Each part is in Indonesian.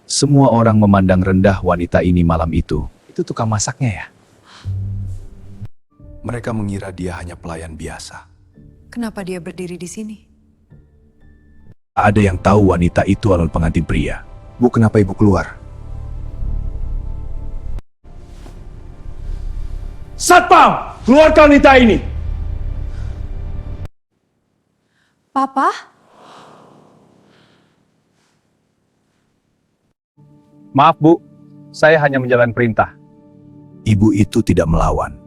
Semua orang memandang rendah wanita ini malam itu. Itu tukang masaknya ya? Mereka mengira dia hanya pelayan biasa. Kenapa dia berdiri di sini? Ada yang tahu wanita itu adalah pengantin pria. Bu, kenapa ibu keluar? Satpam, keluarkan wanita ini. Papa? Maaf Bu, saya hanya menjalankan perintah. Ibu itu tidak melawan.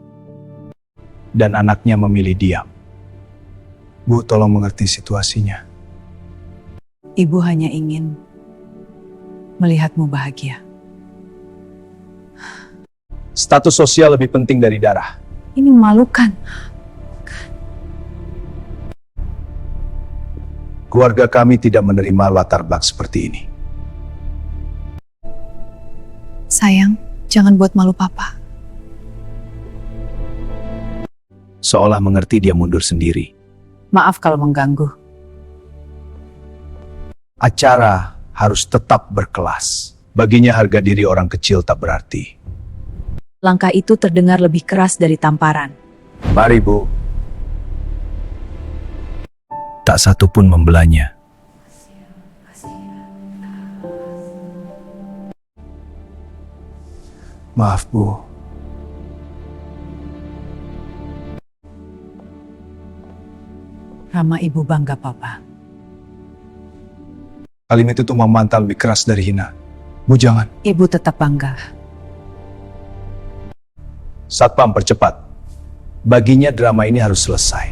Dan anaknya memilih diam. Bu, tolong mengerti situasinya. Ibu hanya ingin melihatmu bahagia. Status sosial lebih penting dari darah. Ini memalukan. Keluarga kami tidak menerima latar belakang seperti ini. Sayang, jangan buat malu Papa. Seolah mengerti, dia mundur sendiri. Maaf kalau mengganggu. Acara harus tetap berkelas. Baginya harga diri orang kecil tak berarti. Langkah itu terdengar lebih keras dari tamparan. Mari Bu. Tak satu pun membelanya. Maaf, Bu. Rama, ibu bangga Papa. Kalimat itu memantal lebih keras dari hina. Bu, jangan. Ibu tetap bangga. Satpam, percepat. Baginya drama ini harus selesai.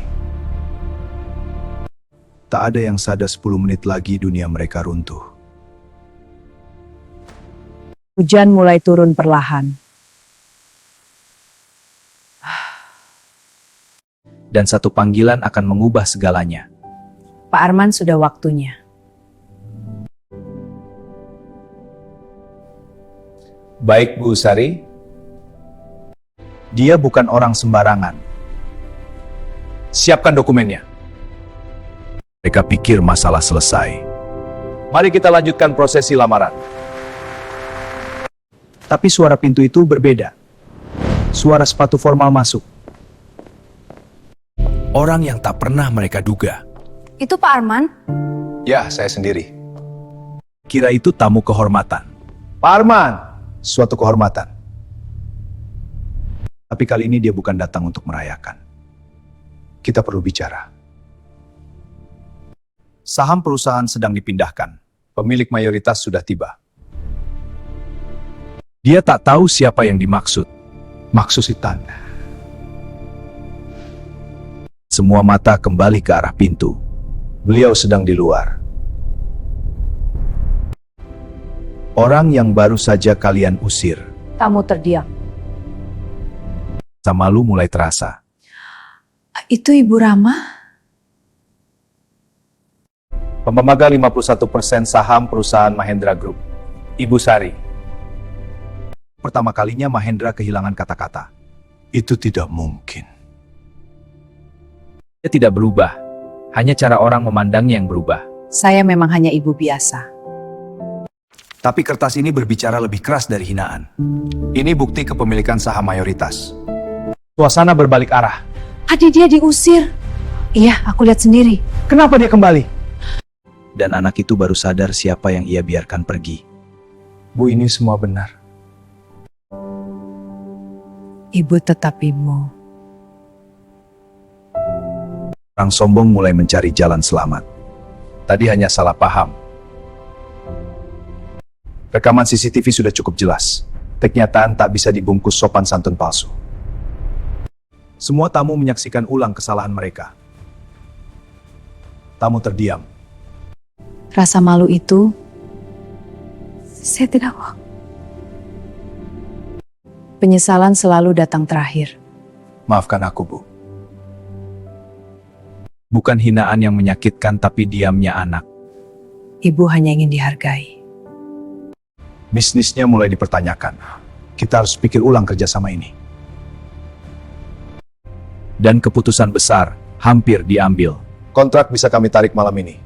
Tak ada yang sadar 10 menit lagi dunia mereka runtuh. Hujan mulai turun perlahan. Dan satu panggilan akan mengubah segalanya. Pak Arman, sudah waktunya. Baik Bu Sari. Dia bukan orang sembarangan. Siapkan dokumennya. Mereka pikir masalah selesai. Mari kita lanjutkan prosesi lamaran. Tapi suara pintu itu berbeda. Suara sepatu formal masuk. Orang yang tak pernah mereka duga. Itu Pak Arman? Ya, saya sendiri. Kira itu tamu kehormatan. Pak Arman, suatu kehormatan. Tapi kali ini dia bukan datang untuk merayakan. Kita perlu bicara. Saham perusahaan sedang dipindahkan. Pemilik mayoritas sudah tiba. Dia tak tahu siapa yang dimaksud. Maksud Sitan. Semua mata kembali ke arah pintu. Beliau sedang di luar. Orang yang baru saja kalian usir. Tamu terdiam. Rasa malu mulai terasa. Itu Ibu Rama? Pemegang 51% saham perusahaan Mahendra Group. Ibu Sari. Pertama kalinya Mahendra kehilangan kata-kata. Itu tidak mungkin. Dia tidak berubah. Hanya cara orang memandangnya yang berubah. Saya memang hanya ibu biasa. Tapi kertas ini berbicara lebih keras dari hinaan. Ini bukti kepemilikan saham mayoritas. Suasana berbalik arah. Adik dia diusir. Iya, aku lihat sendiri. Kenapa dia kembali? Dan anak itu baru sadar siapa yang ia biarkan pergi. Bu, ini semua benar. Ibu tetap ibu. Orang sombong mulai mencari jalan selamat. Tadi hanya salah paham. Rekaman CCTV sudah cukup jelas. Kenyataan tak bisa dibungkus sopan santun palsu. Semua tamu menyaksikan ulang kesalahan mereka. Tamu terdiam. Rasa malu itu, saya tidak mau. Penyesalan selalu datang terakhir. Maafkan aku, Bu. Bukan hinaan yang menyakitkan, tapi diamnya anak. Ibu hanya ingin dihargai. Bisnisnya mulai dipertanyakan. Kita harus pikir ulang kerjasama ini. Dan keputusan besar hampir diambil. Kontrak bisa kami tarik malam ini.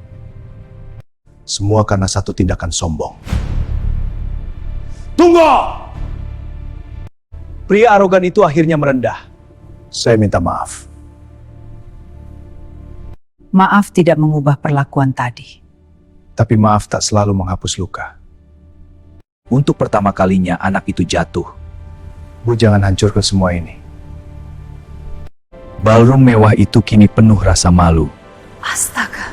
Semua karena satu tindakan sombong. Tunggu! Pria arogan itu akhirnya merendah. Saya minta maaf. Maaf tidak mengubah perlakuan tadi. Tapi maaf tak selalu menghapus luka. Untuk pertama kalinya anak itu jatuh. Bu, jangan hancurkan semua ini. Ballroom mewah itu kini penuh rasa malu. Astaga,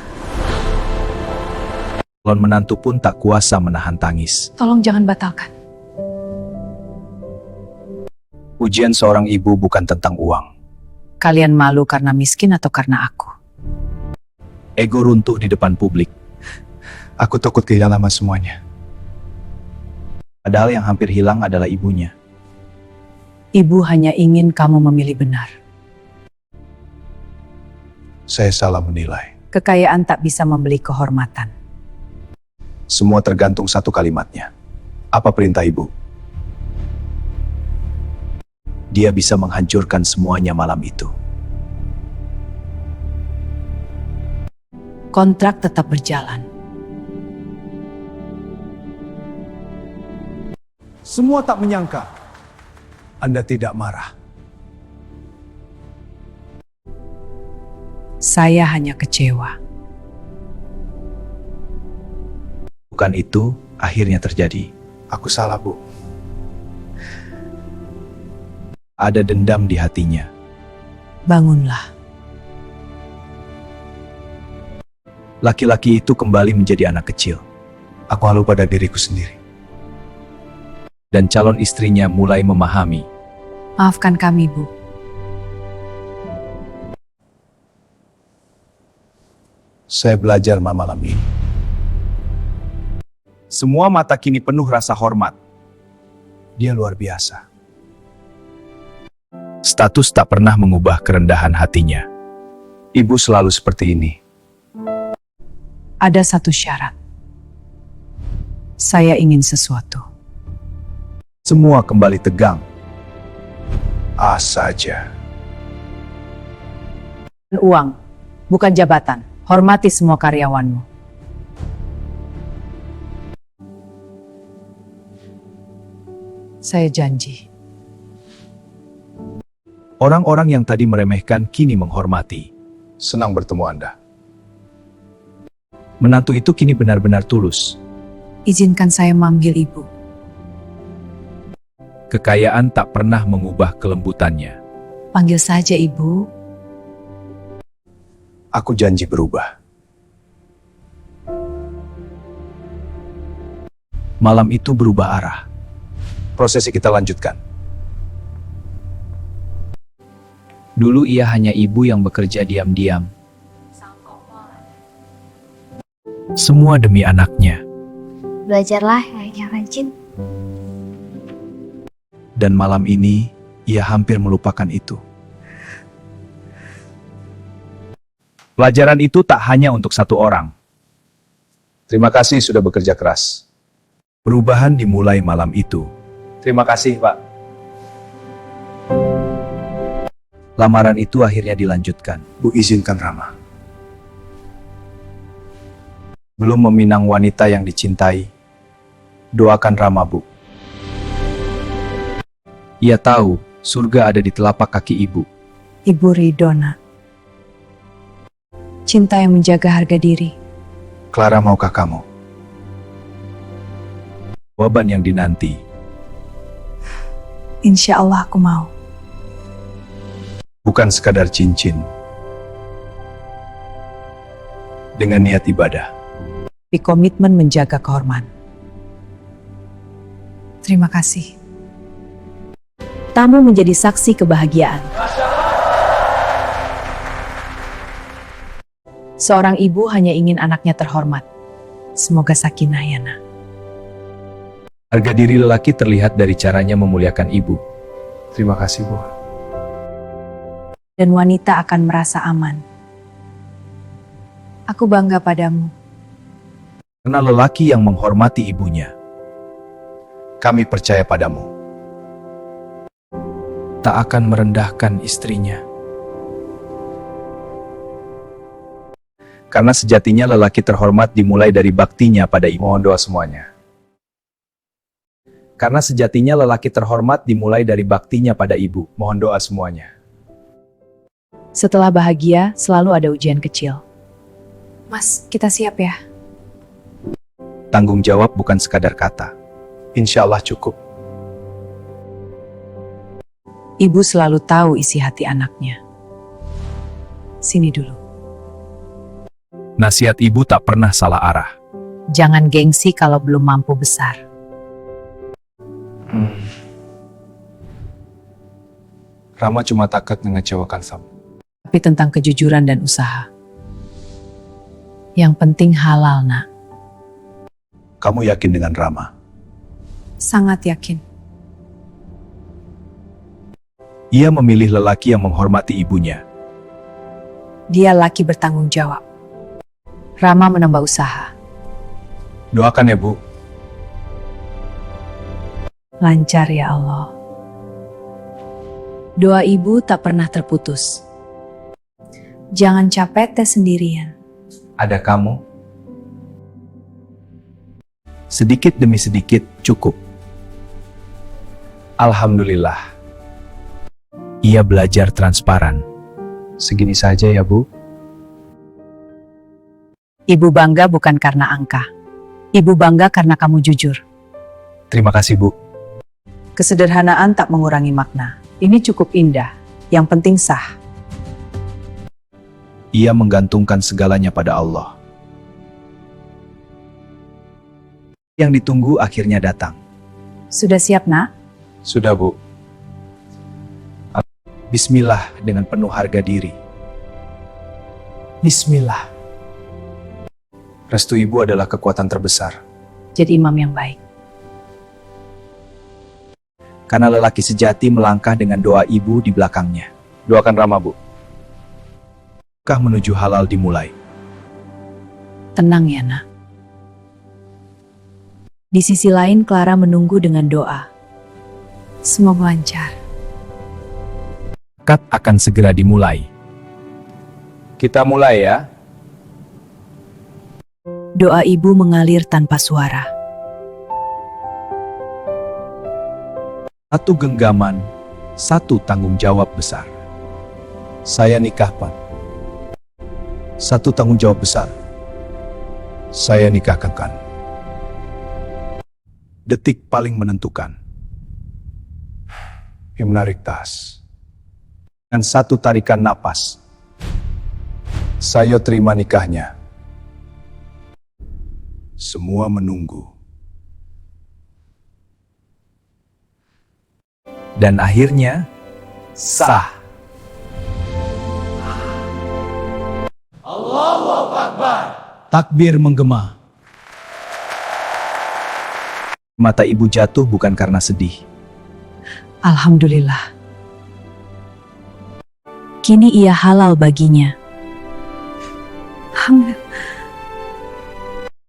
Calon menantu pun tak kuasa menahan tangis. tolong jangan batalkan. Ujian seorang ibu bukan tentang uang. Kalian malu karena miskin atau karena aku? Ego runtuh di depan publik. Aku takut kehilangan semuanya. Padahal yang hampir hilang adalah ibunya. Ibu hanya ingin kamu memilih benar. Saya salah menilai. Kekayaan tak bisa membeli kehormatan. Semua tergantung satu kalimatnya. Apa perintah ibu? Dia bisa menghancurkan semuanya malam itu. Kontrak tetap berjalan. Semua tak menyangka Anda tidak marah. Saya hanya kecewa. Bukan itu akhirnya terjadi. Aku salah, Bu. Ada dendam di hatinya. Bangunlah. Laki-laki itu kembali menjadi anak kecil. Aku malu pada diriku sendiri. Dan calon istrinya mulai memahami. Maafkan kami, Bu. Saya belajar malam ini. Semua mata kini penuh rasa hormat. Dia luar biasa. Status tak pernah mengubah kerendahan hatinya. Ibu selalu seperti ini. Ada satu syarat. Saya ingin sesuatu. Semua kembali tegang. Saja. Uang, bukan jabatan. Hormati semua karyawanmu. Saya janji. Orang-orang yang tadi meremehkan kini menghormati. Senang bertemu Anda. Menantu itu kini benar-benar tulus. Izinkan saya manggil ibu. Kekayaan tak pernah mengubah kelembutannya. Panggil saja ibu. Aku janji berubah. Malam itu berubah arah. Prosesi kita lanjutkan. Dulu ia hanya ibu yang bekerja diam-diam. Semua demi anaknya. Belajarlah yang rajin. Dan malam ini, ia hampir melupakan itu. Pelajaran itu tak hanya untuk satu orang. Terima kasih sudah bekerja keras. Perubahan dimulai malam itu. Terima kasih, Pak. Lamaran itu akhirnya dilanjutkan. Bu, izinkan Rama. Belum meminang wanita yang dicintai. Doakan Rama, Bu. Ia tahu surga ada di telapak kaki ibu. Ibu Ridona. Cinta yang menjaga harga diri. Clara, maukah kamu? Jawaban yang dinanti. Insya Allah aku mau. Bukan sekadar cincin. Dengan niat ibadah. Tapi komitmen menjaga kehormatan. Terima kasih. Tamu menjadi saksi kebahagiaan. Seorang ibu hanya ingin anaknya terhormat. Semoga sakinah ya nak. Harga diri lelaki terlihat dari caranya memuliakan ibu. Terima kasih, Bu. Dan wanita akan merasa aman. Aku bangga padamu. Karena lelaki yang menghormati ibunya. Kami percaya padamu. Tak akan merendahkan istrinya. Karena sejatinya lelaki terhormat dimulai dari baktinya pada ibu. Mohon doa semuanya. Karena sejatinya lelaki terhormat dimulai dari baktinya pada ibu. Mohon doa semuanya. Setelah bahagia, selalu ada ujian kecil. Mas, kita siap ya? Tanggung jawab bukan sekadar kata. Insya Allah cukup. Ibu selalu tahu isi hati anaknya. Sini dulu. Nasihat ibu tak pernah salah arah. Jangan gengsi kalau belum mampu besar. Rama cuma takut mengecewakan Sam. Tapi tentang kejujuran dan usaha. Yang penting halal, nak. Kamu yakin dengan Rama? Sangat yakin. Ia memilih lelaki yang menghormati ibunya. Dia laki bertanggung jawab. Rama menambah usaha. Doakan ya Bu. Lancar ya Allah. Doa ibu tak pernah terputus. Jangan capek tes sendirian. Ada kamu. Sedikit demi sedikit cukup. Alhamdulillah. Ia belajar transparan. Segini saja ya Bu. Ibu bangga bukan karena angka. Ibu bangga karena kamu jujur. Terima kasih Bu. Kesederhanaan tak mengurangi makna. Ini cukup indah. Yang penting sah. Ia menggantungkan segalanya pada Allah. Yang ditunggu akhirnya datang. Sudah siap, nak? Sudah Bu. Bismillah dengan penuh harga diri. Bismillah. Restu ibu adalah kekuatan terbesar. Jadi imam yang baik. Karena lelaki sejati melangkah dengan doa ibu di belakangnya. Doakan Rama Bu. Kah menuju halal dimulai. Tenang ya, nak. Di sisi lain, Clara menunggu dengan doa. Semoga lancar. Akad akan segera dimulai. Kita mulai ya. Doa ibu mengalir tanpa suara. Satu genggaman, satu tanggung jawab besar. Saya nikahkan. Satu tanggung jawab besar. Saya nikahkan. Detik paling menentukan. Yang menarik tas. Dan satu tarikan napas. Saya terima nikahnya. Semua menunggu. Dan akhirnya, sah. Takbir menggema. Mata ibu jatuh bukan karena sedih. Alhamdulillah. Kini ia halal baginya. Alhamdulillah.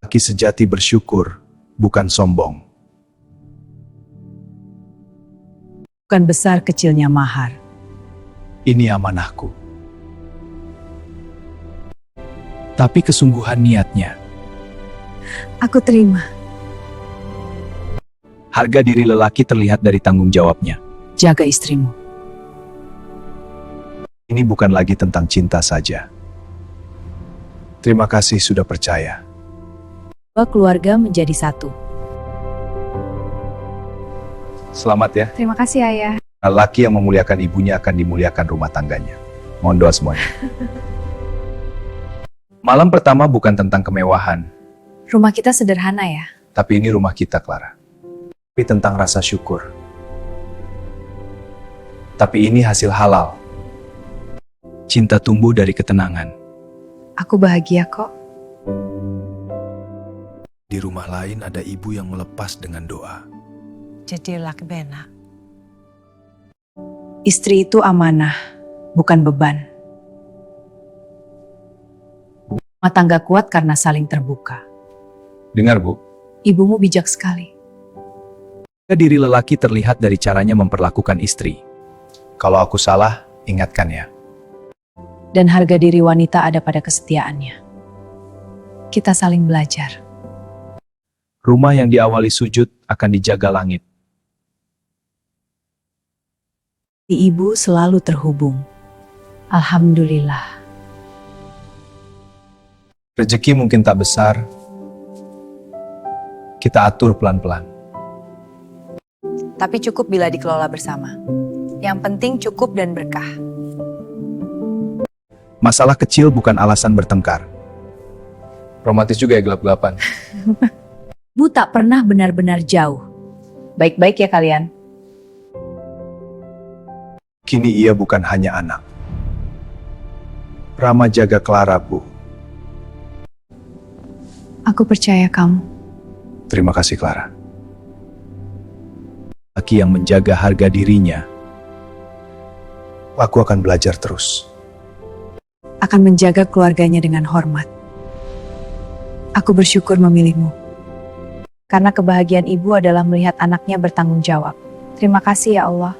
Laki sejati bersyukur, bukan sombong. Bukan besar kecilnya mahar. Ini amanahku. Tapi kesungguhan niatnya. Aku terima. Harga diri lelaki terlihat dari tanggung jawabnya. Jaga istrimu. Ini bukan lagi tentang cinta saja. Terima kasih sudah percaya. Dua keluarga menjadi satu. Selamat ya. Terima kasih ayah. Lelaki yang memuliakan ibunya akan dimuliakan rumah tangganya. Mohon doa semuanya. Malam pertama bukan tentang kemewahan, Rumah kita sederhana ya. tapi ini rumah kita, Clara. Tapi tentang rasa syukur. Tapi ini hasil halal. Cinta tumbuh dari ketenangan. Aku bahagia kok. Di rumah lain ada ibu yang melepas dengan doa. Jadi laki benak. Istri itu amanah, bukan beban. Rumah tangga kuat karena saling terbuka. Dengar, Bu. Ibumu bijak sekali. Diri lelaki terlihat dari caranya memperlakukan istri. Kalau aku salah, ingatkan ya. Dan harga diri wanita ada pada kesetiaannya. Kita saling belajar. Rumah yang diawali sujud akan dijaga langit. ibu selalu terhubung. Alhamdulillah. Rezeki mungkin tak besar, kita atur pelan-pelan. Tapi cukup bila dikelola bersama. Yang penting cukup dan berkah. Masalah kecil bukan alasan bertengkar. Romantis juga ya gelap-gelapan. Bu tak pernah benar-benar jauh. Baik-baik ya kalian. Kini ia bukan hanya anak. Rama jaga Clara, Bu. Aku percaya kamu. Terima kasih, Clara. Laki yang menjaga harga dirinya. Aku akan belajar terus. Akan menjaga keluarganya dengan hormat. Aku bersyukur memilihmu. Karena kebahagiaan ibu adalah melihat anaknya bertanggung jawab. Terima kasih ya Allah.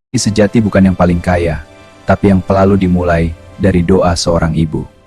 Sejati bukan yang paling kaya, tapi yang selalu dimulai dari doa seorang ibu.